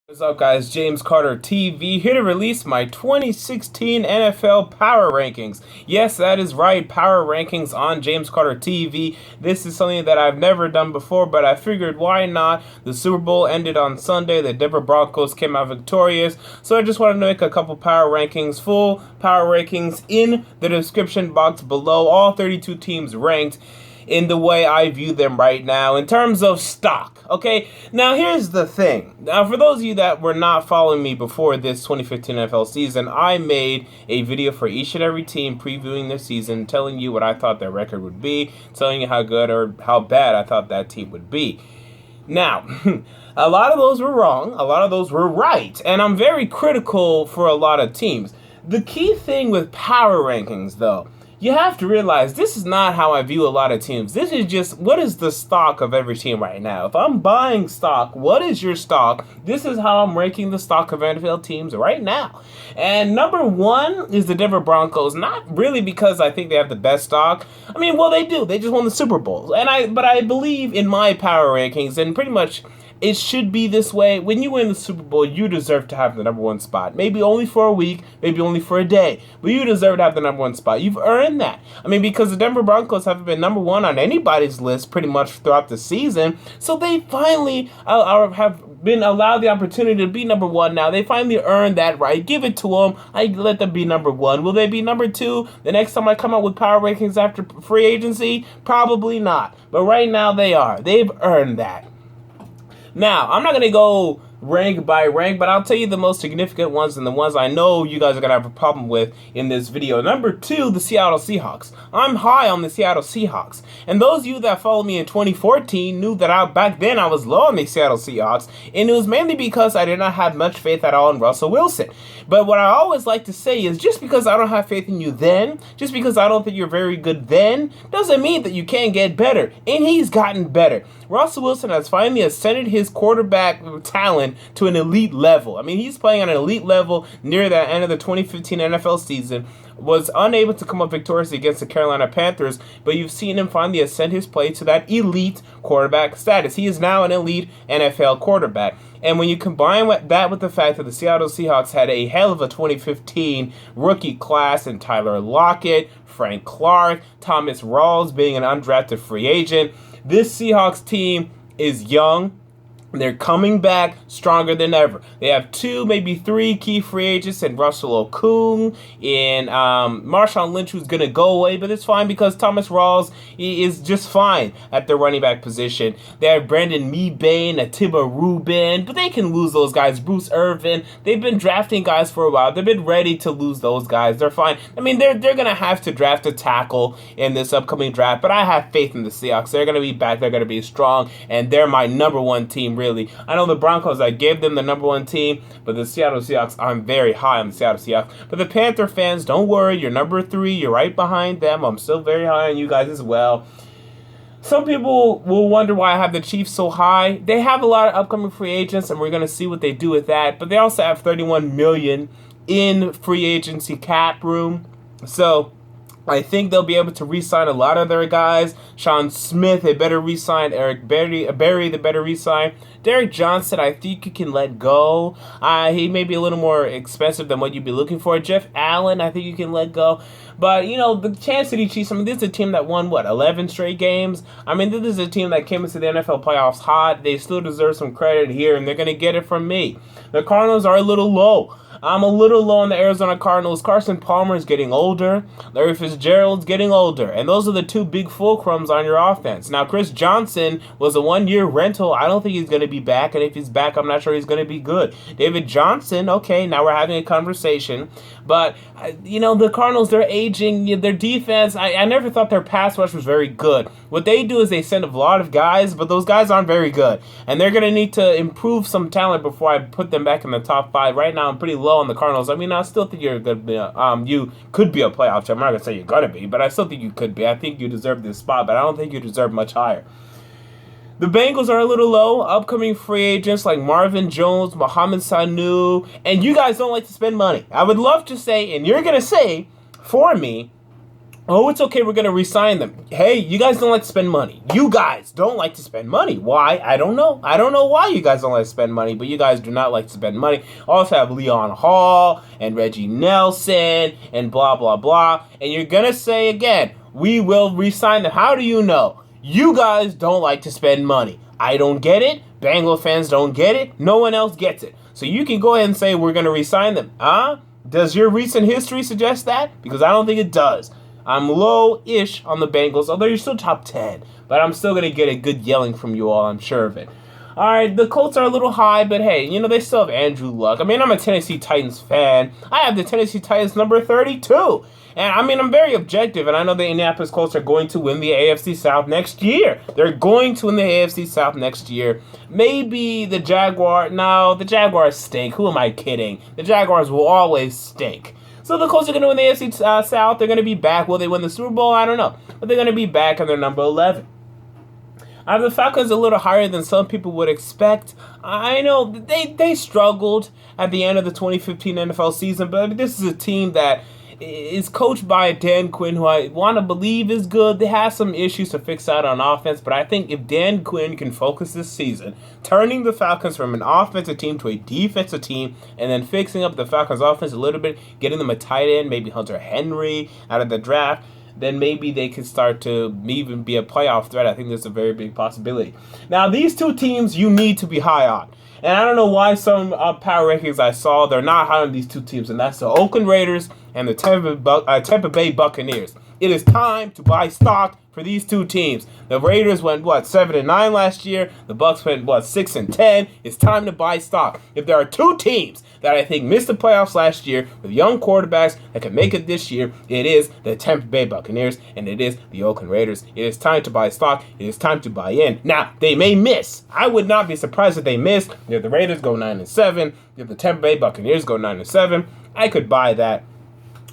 What's up, guys? James Carter TV here to release my 2016 NFL Power Rankings. Yes, that is right, Power Rankings on James Carter TV. This is something that I've never done before, but I figured why not? The Super Bowl ended on Sunday. The Denver Broncos came out victorious, so I just wanted to make a couple Power Rankings, full Power Rankings in the description box below. All 32 teams ranked in the way I view them right now in terms of stock. Okay, now here's the thing. Now, for those of you that were not following me before this 2015 NFL season, I made a video for each and every team previewing their season, telling you what I thought their record would be, telling you how good or how bad I thought that team would be. Now, a lot of those were wrong, a lot of those were right, and I'm very critical for a lot of teams. The key thing with power rankings, though, you have to realize this is not how I view a lot of teams. This is just, what is the stock of every team right now? If I'm buying stock, what is your stock? This is how I'm ranking the stock of NFL teams right now. And number one is the Denver Broncos. Not really because I think they have the best stock. I mean, well, they do. They just won the Super Bowl. But I believe in my power rankings, and pretty much it should be this way. When you win the Super Bowl, you deserve to have the number one spot. Maybe only for a week, maybe only for a day, but you deserve to have the number one spot. You've earned that. I mean, because the Denver Broncos haven't been number one on anybody's list pretty much throughout the season, so they finally have been allowed the opportunity to be number one now. They finally earned that right. Give it to them. I let them be number one. Will they be number two the next time I come out with power rankings after free agency? Probably not. But right now they are. They've earned that. Now, I'm not going to go rank by rank, but I'll tell you the most significant ones and the ones I know you guys are going to have a problem with in this video. Number two, the Seattle Seahawks. I'm high on the Seattle Seahawks. And those of you that followed me in 2014 knew that back then I was low on the Seattle Seahawks, and it was mainly because I did not have much faith at all in Russell Wilson. But what I always like to say is just because I don't have faith in you then, just because I don't think you're very good then, doesn't mean that you can't get better. And he's gotten better. Russell Wilson has finally ascended his quarterback talent to an elite level. I mean, he's playing on an elite level near the end of the 2015 NFL season. Was unable to come up victorious against the Carolina Panthers, but you've seen him finally ascend his play to that elite quarterback status. He is now an elite NFL quarterback. And when you combine that with the fact that the Seattle Seahawks had a hell of a 2015 rookie class in Tyler Lockett, Frank Clark, Thomas Rawls being an undrafted free agent, this Seahawks team is young. They're coming back stronger than ever. They have two, maybe three key free agents in Russell Okung, in Marshawn Lynch, who's going to go away, but it's fine because Thomas Rawls is just fine at the running back position. They have Brandon Mebane, Atiba Rubin, but they can lose those guys. Bruce Irvin, they've been drafting guys for a while. They've been ready to lose those guys. They're fine. I mean, they're going to have to draft a tackle in this upcoming draft, but I have faith in the Seahawks. They're going to be back. They're going to be strong, and they're my number one team, really. I know the Broncos, I gave them the number one team, but the Seattle Seahawks, I'm very high on the Seattle Seahawks. But the Panther fans, don't worry, you're number three, you're right behind them. I'm still very high on you guys as well. Some people will wonder why I have the Chiefs so high. They have a lot of upcoming free agents, and we're going to see what they do with that. But they also have $31 million in free agency cap room. So I think they'll be able to re-sign a lot of their guys. Sean Smith, they better re-sign. Eric Berry, they better re-sign. Derek Johnson, I think you can let go. He may be a little more expensive than what you'd be looking for. Jeff Allen, I think you can let go. But, you know, the Kansas City Chiefs, I mean, this is a team that won, 11 straight games? I mean, this is a team that came into the NFL playoffs hot. They still deserve some credit here, and they're going to get it from me. The Cardinals are a little low. I'm a little low on the Arizona Cardinals. Carson Palmer is getting older. Larry Fitzgerald's getting older. And those are the two big fulcrums on your offense. Now, Chris Johnson was a one-year rental. I don't think he's going to be back. And if he's back, I'm not sure he's going to be good. David Johnson, okay, now we're having a conversation. But, you know, the Cardinals, they're aging. Their defense, I never thought their pass rush was very good. What they do is they send a lot of guys, but those guys aren't very good. And they're going to need to improve some talent before I put them back in the top five. Right now, I'm pretty low on the Cardinals. I mean, I still think you're going to be, you could be a playoff team. I'm not going to say you're going to be, but I still think you could be. I think you deserve this spot, but I don't think you deserve much higher. The Bengals are a little low. Upcoming free agents like Marvin Jones, Mohamed Sanu, and you guys don't like to spend money. I would love to say, and you're going to say for me, Oh, it's okay, we're going to re-sign them. Hey, you guys don't like to spend money. You guys don't like to spend money. Why? I don't know. I don't know why you guys don't like to spend money, but you guys do not like to spend money. Also have Leon Hall and Reggie Nelson and blah, blah, blah. And you're going to say again, we will re-sign them. How do you know? You guys don't like to spend money. I don't get it. Bengals fans don't get it. No one else gets it. So you can go ahead and say we're going to re-sign them. Does your recent history suggest that? Because I don't think it does. I'm low-ish on the Bengals, although you're still top 10. But I'm still going to get a good yelling from you all, I'm sure of it. All right, the Colts are a little high, but hey, they still have Andrew Luck. I mean, I'm a Tennessee Titans fan. I have the Tennessee Titans number 32. And I mean, I'm very objective, and I know the Indianapolis Colts are going to win the AFC South next year. They're going to win the AFC South next year. Maybe the Jaguars. No, the Jaguars stink. Who am I kidding? The Jaguars will always stink. So the Colts are going to win the AFC South. They're going to be back. Will they win the Super Bowl? I don't know. But they're going to be back, and they're number 11. The Falcons a little higher than some people would expect. I know they struggled at the end of the 2015 NFL season, but this is a team that is coached by Dan Quinn, who I want to believe is good. They have some issues to fix out on offense, but I think if Dan Quinn can focus this season, turning the Falcons from an offensive team to a defensive team, and then fixing up the Falcons offense a little bit, getting them a tight end, maybe Hunter Henry out of the draft, then maybe they could start to even be a playoff threat. I think there's a very big possibility. Now, these two teams you need to be high on. And I don't know why some power rankings I saw, they're not high on these two teams, and that's the Oakland Raiders and the Tampa Bay Buccaneers. It is time to buy stock for these two teams. The Raiders went, 7-9 last year. The Bucs went, 6-10. It's time to buy stock. If there are two teams that I think missed the playoffs last year with young quarterbacks that can make it this year, it is the Tampa Bay Buccaneers and it is the Oakland Raiders. It is time to buy stock. It is time to buy in. Now, they may miss. I would not be surprised if they miss. If the Raiders go 9-7, if the Tampa Bay Buccaneers go 9-7, I could buy that.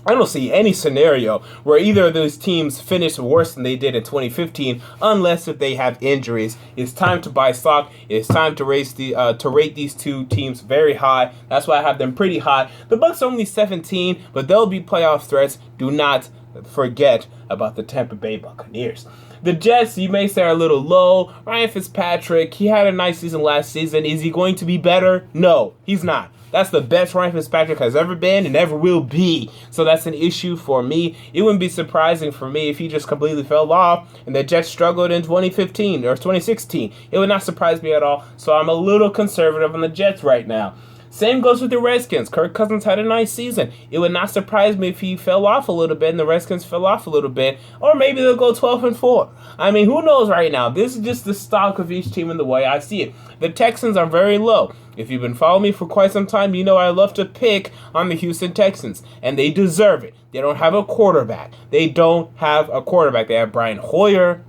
I don't see any scenario where either of those teams finish worse than they did in 2015, unless if they have injuries. It's time to buy stock. It's time to rate these two teams very high. That's why I have them pretty high. The Bucs are only 17, but they'll be playoff threats. Do not forget about the Tampa Bay Buccaneers. The Jets, you may say, are a little low. Ryan Fitzpatrick, he had a nice season last season. Is he going to be better? No, he's not. That's the best Ryan Fitzpatrick has ever been and ever will be. So that's an issue for me. It wouldn't be surprising for me if he just completely fell off and the Jets struggled in 2015 or 2016. It would not surprise me at all. So I'm a little conservative on the Jets right now. Same goes with the Redskins. Kirk Cousins had a nice season. It would not surprise me if he fell off a little bit and the Redskins fell off a little bit. Or maybe they'll go 12-4. I mean, who knows right now? This is just the stock of each team in the way I see it. The Texans are very low. If you've been following me for quite some time, you know I love to pick on the Houston Texans. And they deserve it. They don't have a quarterback. They have Brian Hoyer,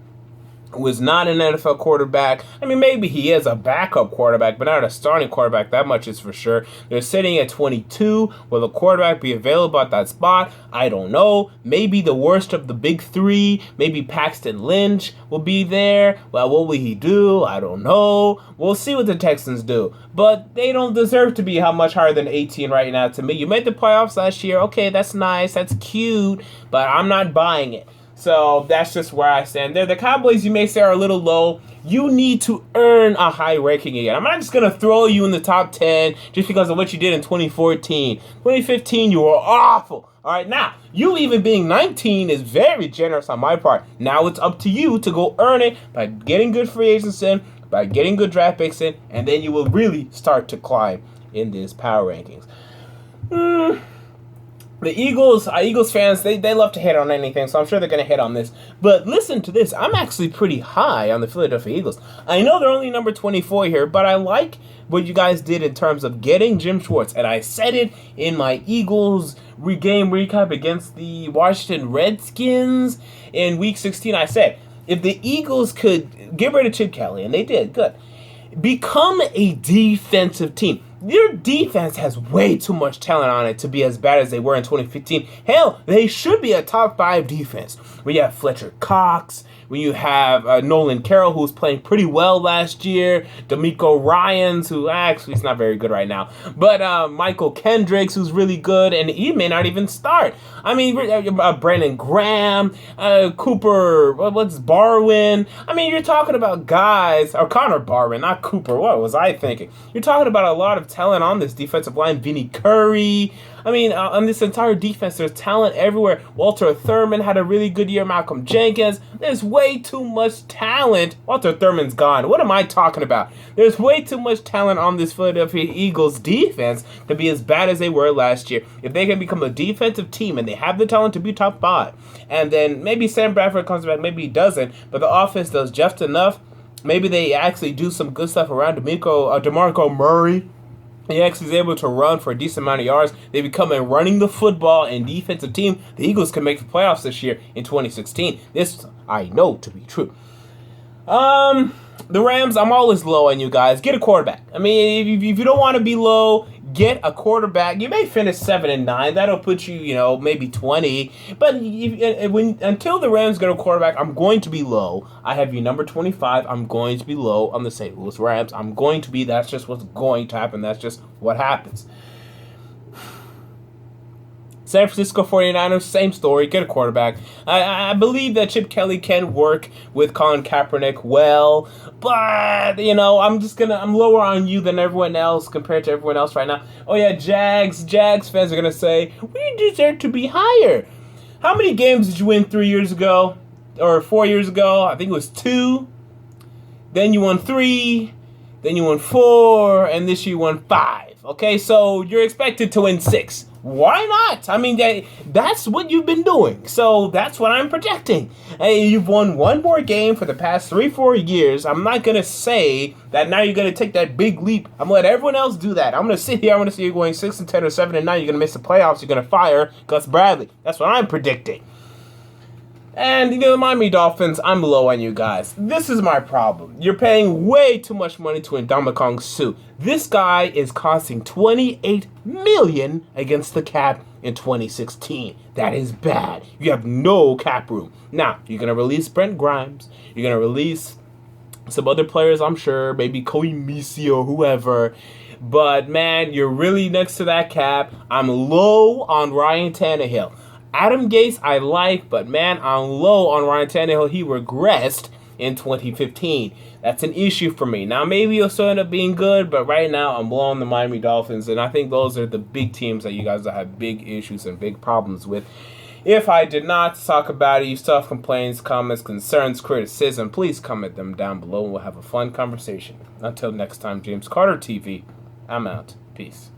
who is not an NFL quarterback. I mean, maybe he is a backup quarterback, but not a starting quarterback. That much is for sure. They're sitting at 22. Will the quarterback be available at that spot? I don't know. Maybe the worst of the big three. Maybe Paxton Lynch will be there. Well, what will he do? I don't know. We'll see what the Texans do. But they don't deserve to be how much higher than 18 right now to me. You made the playoffs last year. Okay, that's nice. That's cute. But I'm not buying it. So that's just where I stand there. The Cowboys, you may say, are a little low. You need to earn a high ranking again. I'm not just going to throw you in the top 10 just because of what you did in 2014. 2015, you were awful. All right, now, you even being 19 is very generous on my part. Now it's up to you to go earn it by getting good free agents in, by getting good draft picks in, and then you will really start to climb in these power rankings. The Eagles fans, they love to hit on anything, so I'm sure they're going to hit on this. But listen to this. I'm actually pretty high on the Philadelphia Eagles. I know they're only number 24 here, but I like what you guys did in terms of getting Jim Schwartz. And I said it in my Eagles game recap against the Washington Redskins in Week 16. I said, if the Eagles could get rid of Chip Kelly, and they did, good, become a defensive team. Your defense has way too much talent on it to be as bad as they were in 2015. Hell, they should be a top 5 defense. When you have Fletcher Cox, when you have Nolan Carroll, who was playing pretty well last year, D'Amico Ryans, who actually is not very good right now, but Michael Kendricks, who's really good, and he may not even start. I mean, Brandon Graham, Cooper, Barwin. I mean, you're talking about guys, or Connor Barwin, not Cooper. What was I thinking? You're talking about a lot of talent on this defensive line. Vinny Curry. I mean, on this entire defense, there's talent everywhere. Walter Thurman had a really good year. Malcolm Jenkins. There's way too much talent. Walter Thurman's gone. What am I talking about? There's way too much talent on this Philadelphia Eagles defense to be as bad as they were last year. If they can become a defensive team and they have the talent to be top 5, and then maybe Sam Bradford comes back, maybe he doesn't, but the offense does just enough. Maybe they actually do some good stuff around DeMarco Murray. He actually is able to run for a decent amount of yards. They become a running the football and defensive team. The Eagles can make the playoffs this year in 2016. This I know to be true. The Rams, I'm always low on you guys. Get a quarterback. I mean, if you don't want to be low, get a quarterback. You may finish 7-9. That'll put you, maybe 20. But until the Rams get a quarterback, I'm going to be low. I have you number 25. I'm going to be low on the St. Louis Rams. I'm going to be. That's just what's going to happen. That's just what happens. San Francisco 49ers, same story, get a quarterback. I believe that Chip Kelly can work with Colin Kaepernick well, but, I'm lower on you than everyone else compared to everyone else right now. Oh yeah, Jags fans are going to say, we deserve to be higher. How many games did you win 3 years ago, or 4 years ago? I think it was 2. Then you won 3, then you won 4, and this year you won 5. Okay, so you're expected to win 6. Why not? I mean, that's what you've been doing. So that's what I'm projecting. Hey, you've won one more game for the past 3-4 years. I'm not going to say that now you're going to take that big leap. I'm going to let everyone else do that. I'm going to sit here. I'm going to see you going 6-10 or 7-9. You're going to miss the playoffs. You're going to fire Gus Bradley. That's what I'm predicting. And, the Miami Dolphins, I'm low on you guys. This is my problem. You're paying way too much money to Ndamukong Suh. This guy is costing $28 million against the cap in 2016. That is bad. You have no cap room. Now, you're going to release Brent Grimes. You're going to release some other players, I'm sure. Maybe Kobe Misi or whoever. But, man, you're really next to that cap. I'm low on Ryan Tannehill. Adam Gase I like, but man, I'm low on Ryan Tannehill. He regressed in 2015. That's an issue for me. Now, maybe he'll still end up being good, but right now I'm low on the Miami Dolphins, and I think those are the big teams that you guys have big issues and big problems with. If I did not talk about it, you still have complaints, comments, concerns, criticism, please comment them down below and we'll have a fun conversation. Until next time, James Carter TV, I'm out. Peace.